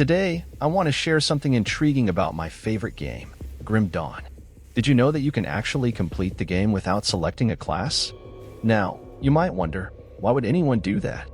Today, I want to share something intriguing about my favorite game, Grim Dawn. Did you know that you can actually complete the game without selecting a class? Now, you might wonder, why would anyone do that?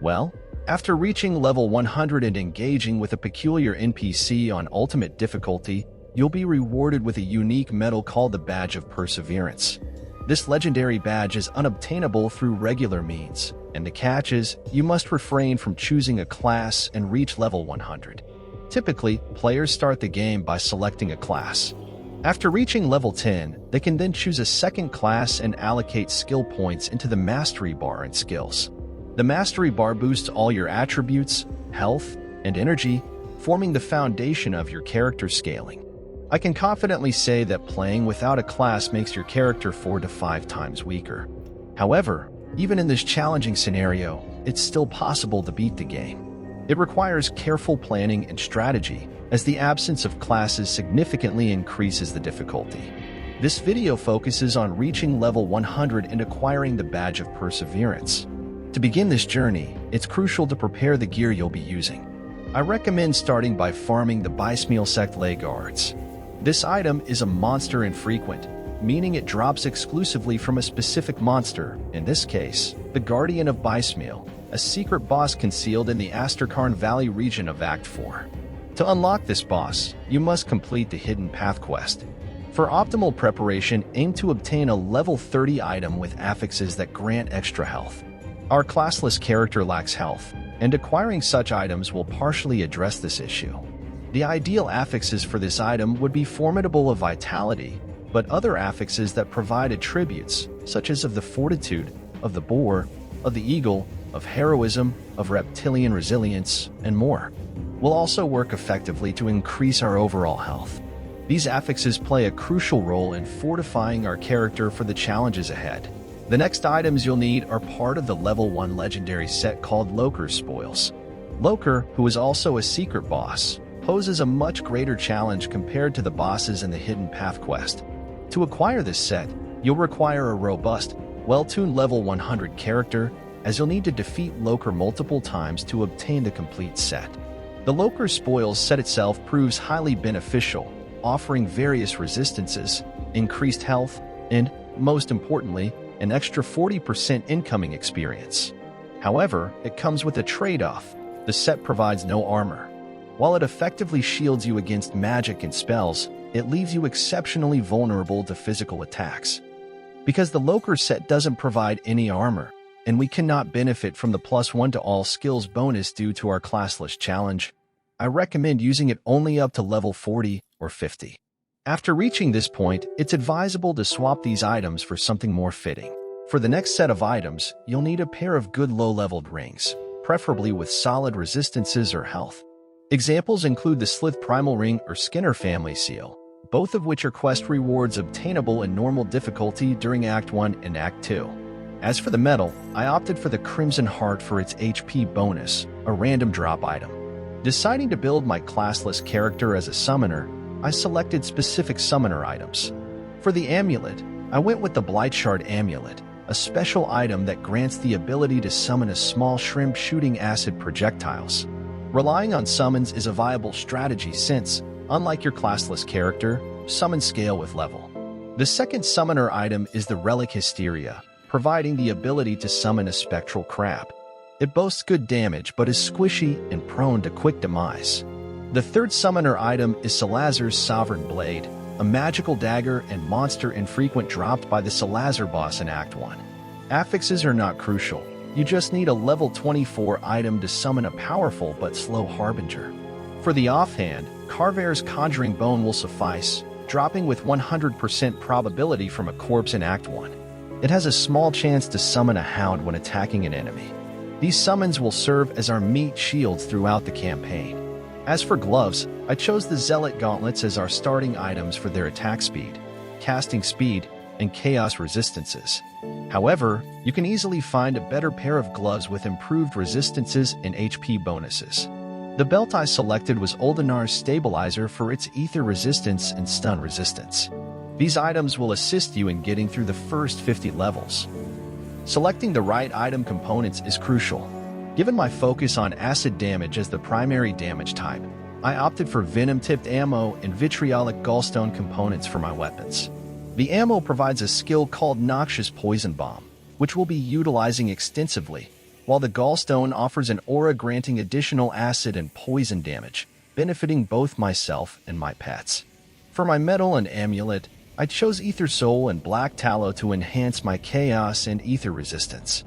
Well, after reaching level 100 and engaging with a peculiar NPC on Ultimate difficulty, you'll be rewarded with a unique medal called the Badge of Perseverance. This legendary badge is unobtainable through regular means, and the catch is, you must refrain from choosing a class and reach level 100. Typically, players start the game by selecting a class. After reaching level 10, they can then choose a second class and allocate skill points into the Mastery Bar and skills. The Mastery Bar boosts all your attributes, health, and energy, forming the foundation of your character scaling. I can confidently say that playing without a class makes your character 4 to 5 times weaker. However, even in this challenging scenario, it's still possible to beat the game. It requires careful planning and strategy, as the absence of classes significantly increases the difficulty. This video focuses on reaching level 100 and acquiring the Badge of Perseverance. To begin this journey, it's crucial to prepare the gear you'll be using. I recommend starting by farming the Bismeal Sect Lay Guards. This item is a monster infrequent, meaning it drops exclusively from a specific monster, in this case, the Guardian of Bismeal, a secret boss concealed in the Asterkarn Valley region of Act 4. To unlock this boss, you must complete the Hidden Path quest. For optimal preparation, aim to obtain a level 30 item with affixes that grant extra health. Our classless character lacks health, and acquiring such items will partially address this issue. The ideal affixes for this item would be Formidable of Vitality, but other affixes that provide attributes, such as of the Fortitude, of the Boar, of the Eagle, of Heroism, of Reptilian Resilience, and more, will also work effectively to increase our overall health. These affixes play a crucial role in fortifying our character for the challenges ahead. The next items you'll need are part of the level 1 legendary set called Loker's Spoils. Loker, who is also a secret boss, poses a much greater challenge compared to the bosses in the Hidden Path quest. To acquire this set, you'll require a robust, well-tuned level 100 character, as you'll need to defeat Loker multiple times to obtain the complete set. The Loker Spoils set itself proves highly beneficial, offering various resistances, increased health, and, most importantly, an extra 40% incoming experience. However, it comes with a trade-off. The set provides no armor. While it effectively shields you against magic and spells, it leaves you exceptionally vulnerable to physical attacks. Because the Loker set doesn't provide any armor, and we cannot benefit from the +1 to all skills bonus due to our classless challenge, I recommend using it only up to level 40 or 50. After reaching this point, it's advisable to swap these items for something more fitting. For the next set of items, you'll need a pair of good low-leveled rings, preferably with solid resistances or health. Examples include the Slith Primal Ring or Skinner Family Seal, both of which are quest rewards obtainable in normal difficulty during Act 1 and Act 2. As for the medal, I opted for the Crimson Heart for its HP bonus, a random drop item. Deciding to build my classless character as a summoner, I selected specific summoner items. For the amulet, I went with the Blightshard Amulet, a special item that grants the ability to summon a small shrimp shooting acid projectiles. Relying on summons is a viable strategy since, unlike your classless character, summons scale with level. The second summoner item is the Relic Hysteria, providing the ability to summon a spectral crab. It boasts good damage but is squishy and prone to quick demise. The third summoner item is Salazar's Sovereign Blade, a magical dagger and monster infrequent dropped by the Salazar boss in Act 1. Affixes are not crucial. You just need a level 24 item to summon a powerful but slow Harbinger. For the offhand, Carver's Conjuring Bone will suffice, dropping with 100% probability from a corpse in Act 1. It has a small chance to summon a hound when attacking an enemy. These summons will serve as our meat shields throughout the campaign. As for gloves, I chose the Zealot Gauntlets as our starting items for their attack speed, casting speed, and chaos resistances. However, you can easily find a better pair of gloves with improved resistances and HP bonuses. The belt I selected was Oldenar's Stabilizer for its ether resistance and stun resistance. These items will assist you in getting through the first 50 levels. Selecting the right item components is crucial. Given my focus on acid damage as the primary damage type, I opted for venom-tipped ammo and vitriolic gallstone components for my weapons. The ammo provides a skill called Noxious Poison Bomb, which we'll be utilizing extensively, while the gallstone offers an aura granting additional acid and poison damage, benefiting both myself and my pets. For my metal and amulet, I chose Ether Soul and Black Tallow to enhance my chaos and ether resistance.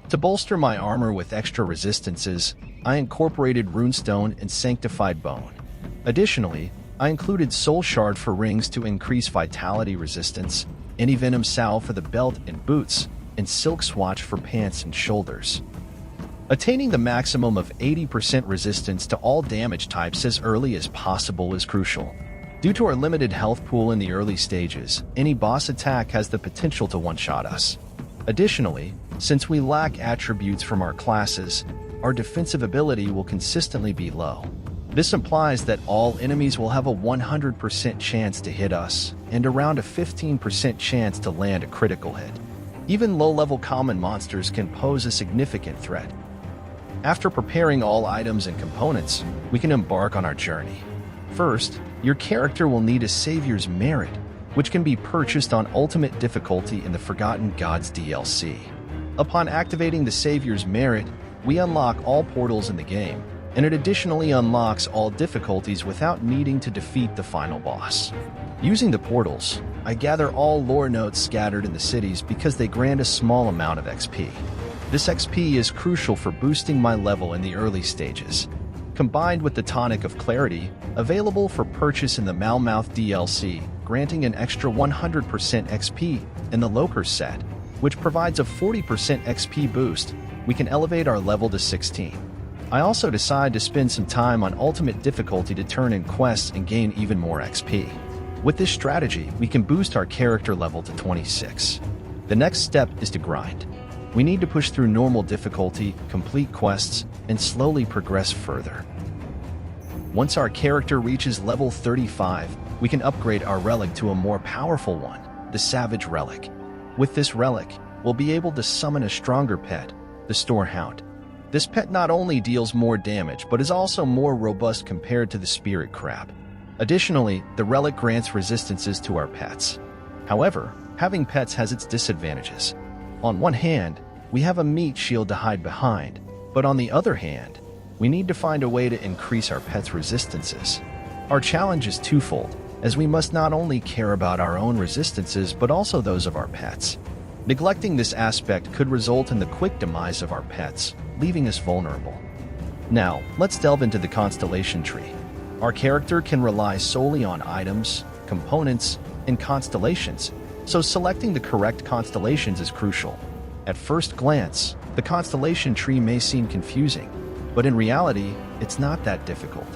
To bolster my armor with extra resistances, I incorporated Runestone and Sanctified Bone. Additionally, I included Soul Shard for rings to increase vitality resistance, Anti-Venom Salve for the belt and boots, and Silk Swatch for pants and shoulders. Attaining the maximum of 80% resistance to all damage types as early as possible is crucial. Due to our limited health pool in the early stages, any boss attack has the potential to one-shot us. Additionally, since we lack attributes from our classes, our defensive ability will consistently be low. This implies that all enemies will have a 100% chance to hit us, and around a 15% chance to land a critical hit. Even low-level common monsters can pose a significant threat. After preparing all items and components, we can embark on our journey. First, your character will need a Savior's Merit, which can be purchased on Ultimate Difficulty in the Forgotten Gods DLC. Upon activating the Savior's Merit, we unlock all portals in the game, and it additionally unlocks all difficulties without needing to defeat the final boss. Using the portals, I gather all lore notes scattered in the cities because they grant a small amount of XP. This XP is crucial for boosting my level in the early stages. Combined with the Tonic of Clarity, available for purchase in the Malmouth DLC, granting an extra 100% XP in the Loker set, which provides a 40% XP boost, we can elevate our level to 16. I also decide to spend some time on Ultimate Difficulty to turn in quests and gain even more XP. With this strategy, we can boost our character level to 26. The next step is to grind. We need to push through normal difficulty, complete quests, and slowly progress further. Once our character reaches level 35, we can upgrade our relic to a more powerful one, the Savage Relic. With this relic, we'll be able to summon a stronger pet, the Storehound. This pet not only deals more damage, but is also more robust compared to the Spirit Crab. Additionally, the relic grants resistances to our pets. However, having pets has its disadvantages. On one hand, we have a meat shield to hide behind, but on the other hand, we need to find a way to increase our pets' resistances. Our challenge is twofold, as we must not only care about our own resistances but also those of our pets. Neglecting this aspect could result in the quick demise of our pets, leaving us vulnerable. Now, let's delve into the constellation tree. Our character can rely solely on items, components, and constellations, so selecting the correct constellations is crucial. At first glance, the constellation tree may seem confusing, but in reality, it's not that difficult.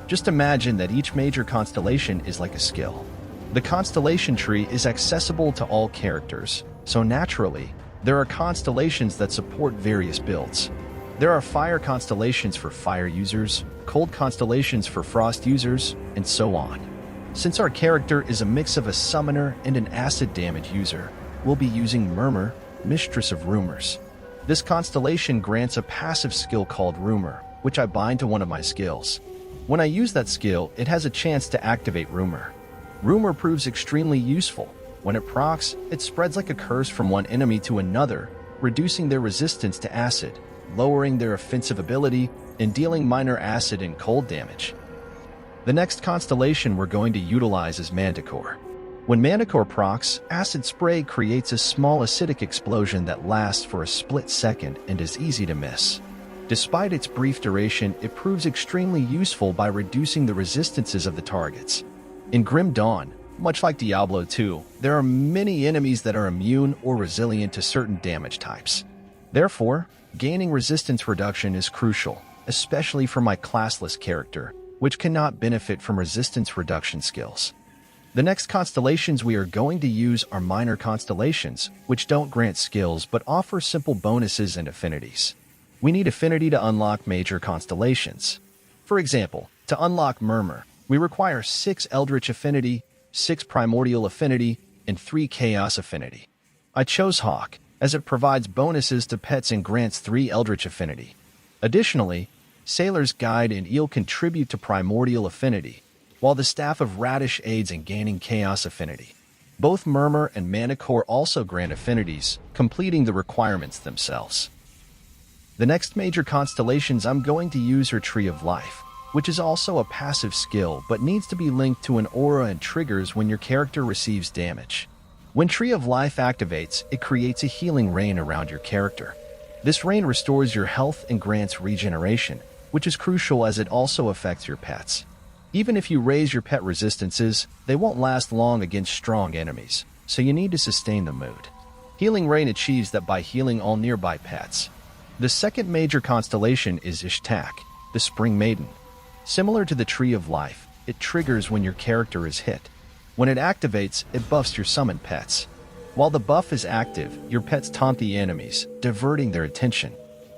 Just imagine that each major constellation is like a skill. The constellation tree is accessible to all characters, so naturally, there are constellations that support various builds. There are fire constellations for fire users, cold constellations for frost users, and so on. Since our character is a mix of a summoner and an acid damage user, we'll be using Murmur, Mistress of Rumors. This constellation grants a passive skill called Rumor, which I bind to one of my skills. When I use that skill, it has a chance to activate Rumor. Rumor proves extremely useful. When it procs, it spreads like a curse from one enemy to another, reducing their resistance to acid, lowering their offensive ability, and dealing minor acid and cold damage. The next constellation we're going to utilize is Manticore. When Manticore procs, Acid Spray creates a small acidic explosion that lasts for a split second and is easy to miss. Despite its brief duration, it proves extremely useful by reducing the resistances of the targets. In Grim Dawn, much like Diablo 2, there are many enemies that are immune or resilient to certain damage types. Therefore, gaining resistance reduction is crucial, especially for my classless character, which cannot benefit from resistance reduction skills. The next constellations we are going to use are minor constellations, which don't grant skills but offer simple bonuses and affinities. We need affinity to unlock major constellations. For example, to unlock Murmur, we require 6 Eldritch Affinity, 6 Primordial Affinity, and 3 Chaos Affinity. I chose Hawk, as it provides bonuses to pets and grants 3 Eldritch Affinity. Additionally, Sailor's Guide and Eel contribute to Primordial Affinity, while the Staff of Radish aids in gaining Chaos Affinity. Both Murmur and Manicore also grant affinities, completing the requirements themselves. The next major constellations I'm going to use are Tree of Life, which is also a passive skill but needs to be linked to an aura and triggers when your character receives damage. When Tree of Life activates, it creates a healing rain around your character. This rain restores your health and grants regeneration, which is crucial as it also affects your pets. Even if you raise your pet resistances, they won't last long against strong enemies, so you need to sustain the mood. Healing Rain achieves that by healing all nearby pets. The second major constellation is Ishtak, the Spring Maiden. Similar to the Tree of Life, it triggers when your character is hit. When it activates, it buffs your summoned pets. While the buff is active, your pets taunt the enemies, diverting their attention.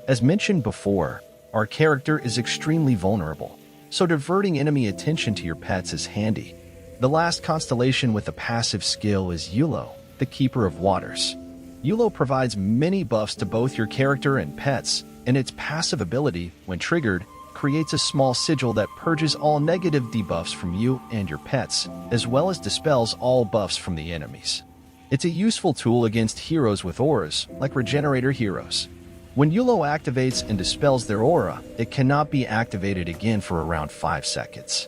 As mentioned before, our character is extremely vulnerable, so diverting enemy attention to your pets is handy. The last constellation with a passive skill is Yulo, the Keeper of Waters. Yulo provides many buffs to both your character and pets, and its passive ability, when triggered, creates a small sigil that purges all negative debuffs from you and your pets, as well as dispels all buffs from the enemies. It's a useful tool against heroes with auras, like Regenerator heroes. When Yulo activates and dispels their aura, it cannot be activated again for around 5 seconds.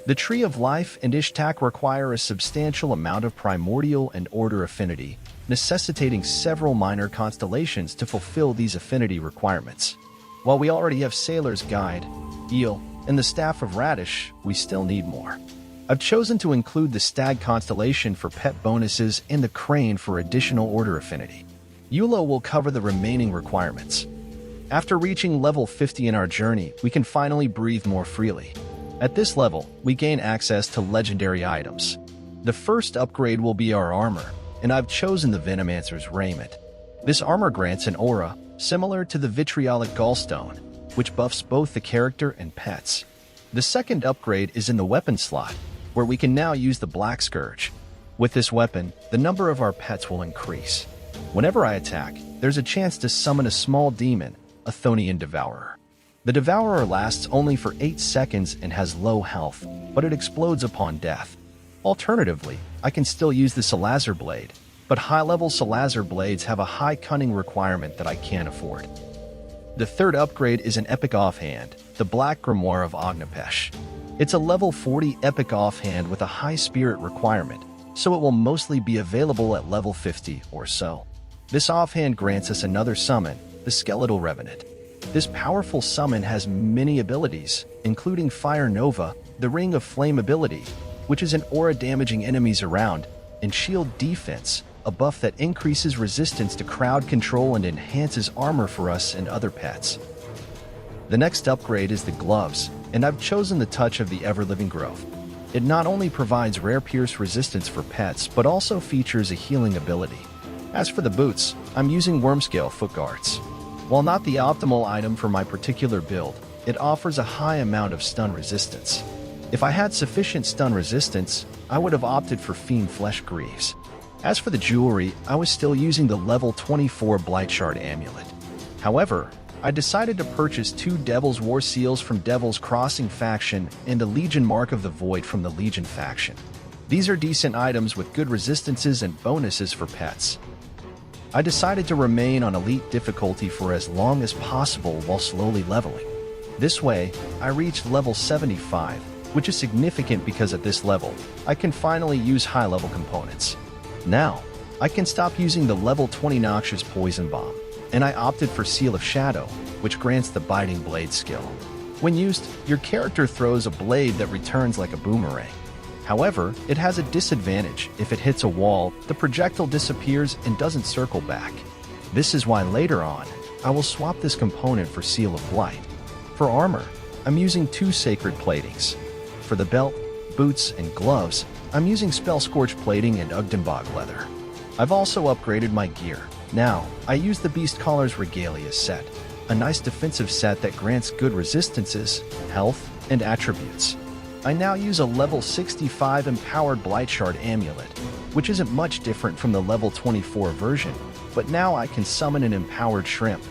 The Tree of Life and Ishtak require a substantial amount of primordial and order affinity, necessitating several minor constellations to fulfill these affinity requirements. While we already have Sailor's Guide, Eel, and the Staff of Radish, we still need more. I've chosen to include the Stag constellation for pet bonuses and the Crane for additional order affinity. Yulo will cover the remaining requirements. After reaching level 50 in our journey, we can finally breathe more freely. At this level, we gain access to legendary items. The first upgrade will be our armor, and I've chosen the Venomancer's Raiment. This armor grants an aura, similar to the Vitriolic Gallstone, which buffs both the character and pets. The second upgrade is in the weapon slot, where we can now use the Black Scourge. With this weapon, the number of our pets will increase. Whenever I attack, there's a chance to summon a small demon, a Thonian Devourer. The Devourer lasts only for 8 seconds and has low health, but it explodes upon death. Alternatively, I can still use the Salazar Blade, but high-level Salazar Blades have a high cunning requirement that I can't afford. The third upgrade is an Epic Offhand, the Black Grimoire of Ognipesh. It's a level 40 Epic Offhand with a high spirit requirement, so it will mostly be available at level 50 or so. This offhand grants us another summon, the Skeletal Revenant. This powerful summon has many abilities, including Fire Nova, the Ring of Flame ability, which is an aura damaging enemies around, and Shield Defense, a buff that increases resistance to crowd control and enhances armor for us and other pets. The next upgrade is the Gloves, and I've chosen the Touch of the Ever-Living Growth. It not only provides rare pierce resistance for pets, but also features a healing ability. As for the boots, I'm using Wormscale Footguards. While not the optimal item for my particular build, it offers a high amount of stun resistance. If I had sufficient stun resistance, I would have opted for Fiend Flesh Greaves. As for the jewelry, I was still using the level 24 Blight Shard Amulet. However, I decided to purchase 2 Devil's War Seals from Devil's Crossing faction and a Legion Mark of the Void from the Legion faction. These are decent items with good resistances and bonuses for pets. I decided to remain on Elite difficulty for as long as possible while slowly leveling. This way, I reached level 75, which is significant because at this level, I can finally use high-level components. Now, I can stop using the level 20 Noxious Poison Bomb, and I opted for Seal of Shadow, which grants the Biting Blade skill. When used, your character throws a blade that returns like a boomerang. However, it has a disadvantage. If it hits a wall, the projectile disappears and doesn't circle back. This is why later on, I will swap this component for Seal of Blight. For armor, I'm using 2 Sacred Platings. For the belt, boots, and gloves, I'm using Spell Scorch Plating and Ugdenbog Leather. I've also upgraded my gear. Now, I use the Beast Caller's Regalia set, a nice defensive set that grants good resistances, health, and attributes. I now use a level 65 Empowered Blight Shard Amulet, which isn't much different from the level 24 version, but now I can summon an Empowered Shrimp.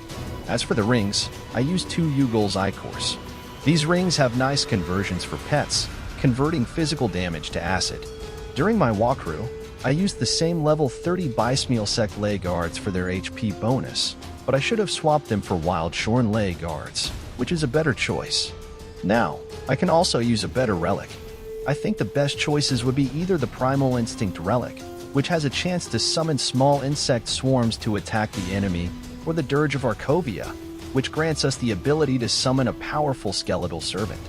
As for the rings, I used 2 Yugal's Icors. These rings have nice conversions for pets, converting physical damage to acid. During my walkthrough, I used the same level 30 Bismeal Lay Guards for their HP bonus, but I should have swapped them for Wild Shorn Lay Guards, which is a better choice. Now, I can also use a better relic. I think the best choices would be either the Primal Instinct relic, which has a chance to summon small insect swarms to attack the enemy, or the Dirge of Arcovia, which grants us the ability to summon a powerful skeletal servant.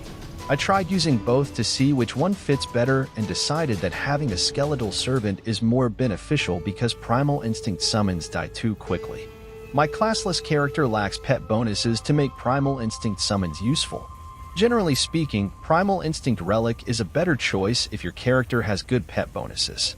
I tried using both to see which one fits better and decided that having a skeletal servant is more beneficial because Primal Instinct summons die too quickly. My classless character lacks pet bonuses to make Primal Instinct summons useful. Generally speaking, Primal Instinct Relic is a better choice if your character has good pet bonuses.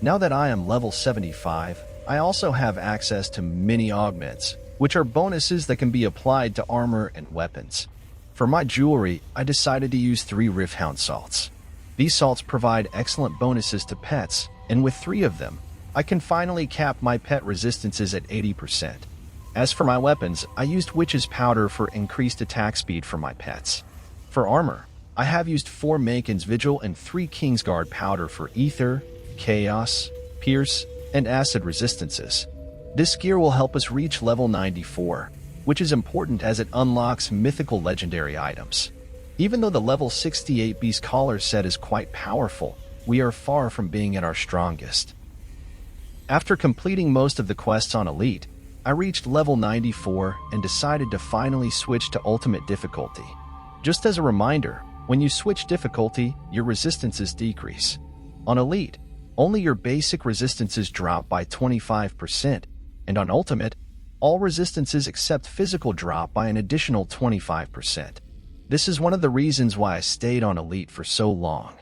Now that I am level 75, I also have access to mini augments, which are bonuses that can be applied to armor and weapons. For my jewelry, I decided to use 3 Rifthound salts. These salts provide excellent bonuses to pets, and with 3 of them, I can finally cap my pet resistances at 80%. As for my weapons, I used Witch's Powder for increased attack speed for my pets. For armor, I have used 4 Makin's Vigil and 3 Kingsguard Powder for Ether, Chaos, Pierce, and Acid resistances. This gear will help us reach level 94, which is important as it unlocks mythical legendary items. Even though the level 68 Beast Collar set is quite powerful, we are far from being at our strongest. After completing most of the quests on Elite, I reached level 94 and decided to finally switch to Ultimate difficulty. Just as a reminder, when you switch difficulty, your resistances decrease. On Elite, only your basic resistances drop by 25%, and on Ultimate, all resistances except physical drop by an additional 25%. This is one of the reasons why I stayed on Elite for so long.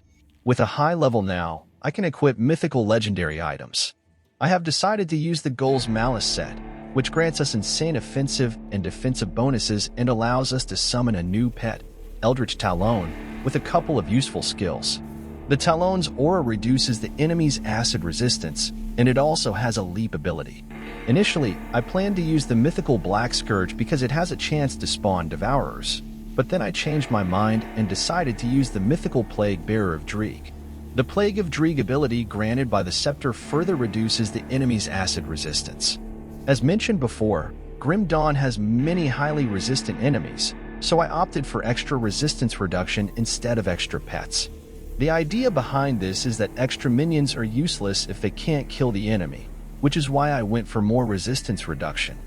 With a high level now, I can equip mythical legendary items. I have decided to use the Goals Malice set, which grants us insane offensive and defensive bonuses and allows us to summon a new pet, Eldritch Talon, with a couple of useful skills. The Talon's aura reduces the enemy's acid resistance, and it also has a leap ability. Initially, I planned to use the mythical Black Scourge because it has a chance to spawn Devourers, but then I changed my mind and decided to use the mythical Plague Bearer of Dreeg. The Plague of Dreeg ability granted by the Scepter further reduces the enemy's acid resistance. As mentioned before, Grim Dawn has many highly resistant enemies, so I opted for extra resistance reduction instead of extra pets. The idea behind this is that extra minions are useless if they can't kill the enemy, which is why I went for more resistance reduction.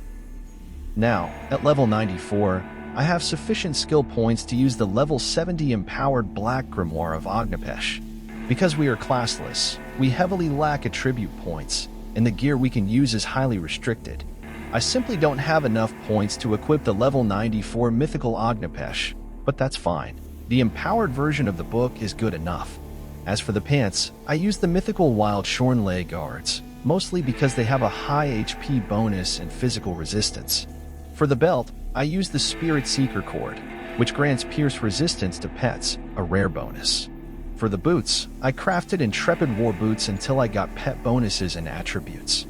Now, at level 94, I have sufficient skill points to use the level 70 empowered Black Grimoire of Agnipesh. Because we are classless, we heavily lack attribute points, and the gear we can use is highly restricted. I simply don't have enough points to equip the level 94 mythical Agnipesh, but that's fine. The empowered version of the book is good enough. As for the pants, I use the mythical Wild Shorn Lay Guards, mostly because they have a high HP bonus and physical resistance. For the belt, I use the Spirit Seeker Cord, which grants pierce resistance to pets, a rare bonus. For the boots, I crafted Intrepid War Boots until I got pet bonuses and attributes.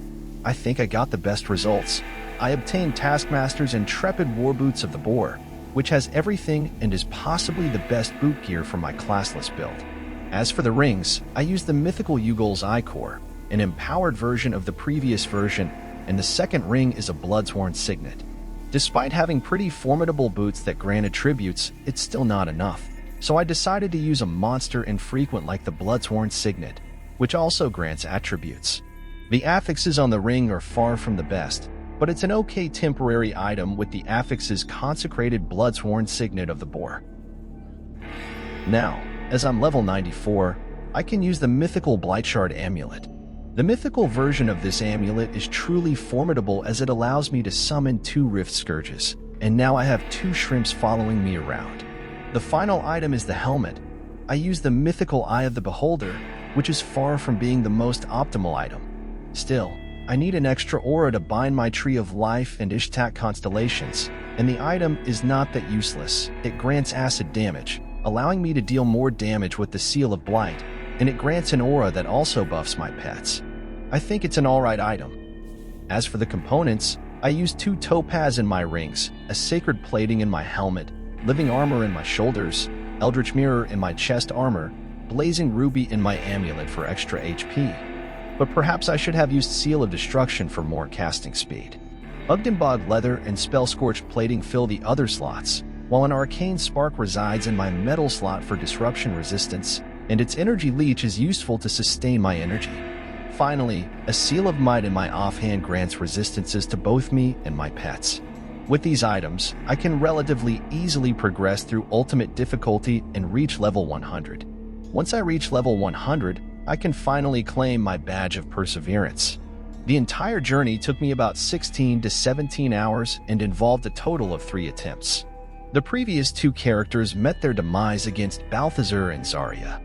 I think I got the best results. I obtained Taskmaster's Intrepid War Boots of the Boar, which has everything and is possibly the best boot gear for my classless build. As for the rings, I used the mythical Yugal's Icor, an empowered version of the previous version, and the second ring is a Bloodsworn Signet. Despite having pretty formidable boots that grant attributes, it's still not enough. So I decided to use a monster infrequent like the Bloodsworn Signet, which also grants attributes. The affixes on the ring are far from the best, but it's an okay temporary item with the affixes consecrated Bloodsworn Signet of the Boar. Now, as I'm level 94, I can use the mythical Blightshard Amulet. The mythical version of this amulet is truly formidable as it allows me to summon 2 Rift Scourges, and now I have 2 shrimps following me around. The final item is the helmet. I use the mythical Eye of the Beholder, which is far from being the most optimal item. Still, I need an extra aura to bind my Tree of Life and Ishtak constellations, and the item is not that useless. It grants acid damage, allowing me to deal more damage with the Seal of Blight, and it grants an aura that also buffs my pets. I think it's an alright item. As for the components, I used 2 topaz in my rings, a sacred plating in my helmet, living armor in my shoulders, eldritch mirror in my chest armor, blazing ruby in my amulet for extra HP. But perhaps I should have used Seal of Destruction for more casting speed. Ugdenbog leather and spell-scorched plating fill the other slots, while an arcane spark resides in my metal slot for disruption resistance, and its energy leech is useful to sustain my energy. Finally, a Seal of Might in my offhand grants resistances to both me and my pets. With these items, I can relatively easily progress through ultimate difficulty and reach level 100. Once I reach level 100, I can finally claim my badge of perseverance. The entire journey took me about 16 to 17 hours and involved a total of 3 attempts. The previous 2 characters met their demise against Balthazar and Zarya.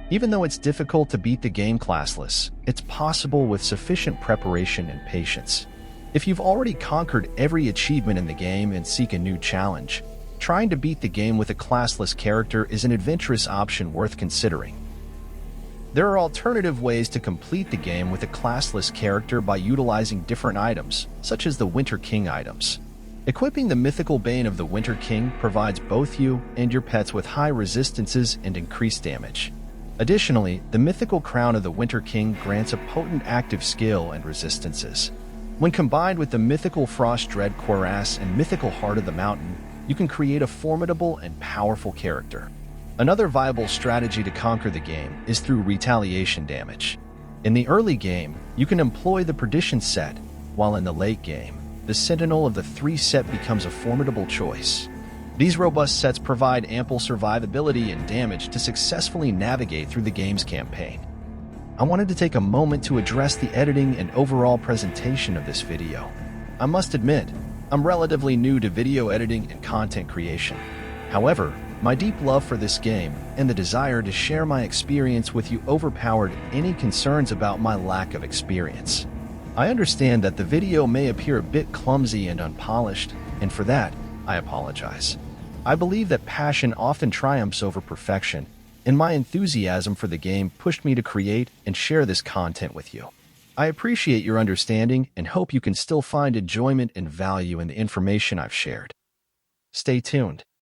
Even though it's difficult to beat the game classless, it's possible with sufficient preparation and patience. If you've already conquered every achievement in the game and seek a new challenge, trying to beat the game with a classless character is an adventurous option worth considering. There are alternative ways to complete the game with a classless character by utilizing different items, such as the Winter King items. Equipping the Mythical Bane of the Winter King provides both you and your pets with high resistances and increased damage. Additionally, the Mythical Crown of the Winter King grants a potent active skill and resistances. When combined with the Mythical Frost Dread Cuirass and Mythical Heart of the Mountain, you can create a formidable and powerful character. Another viable strategy to conquer the game is through retaliation damage. In the early game, you can employ the Perdition set, while in the late game, the Sentinel of the 3 set becomes a formidable choice. These robust sets provide ample survivability and damage to successfully navigate through the game's campaign. I wanted to take a moment to address the editing and overall presentation of this video. I must admit, I'm relatively new to video editing and content creation. However, my deep love for this game and the desire to share my experience with you overpowered any concerns about my lack of experience. I understand that the video may appear a bit clumsy and unpolished, and for that, I apologize. I believe that passion often triumphs over perfection, and my enthusiasm for the game pushed me to create and share this content with you. I appreciate your understanding and hope you can still find enjoyment and value in the information I've shared. Stay tuned.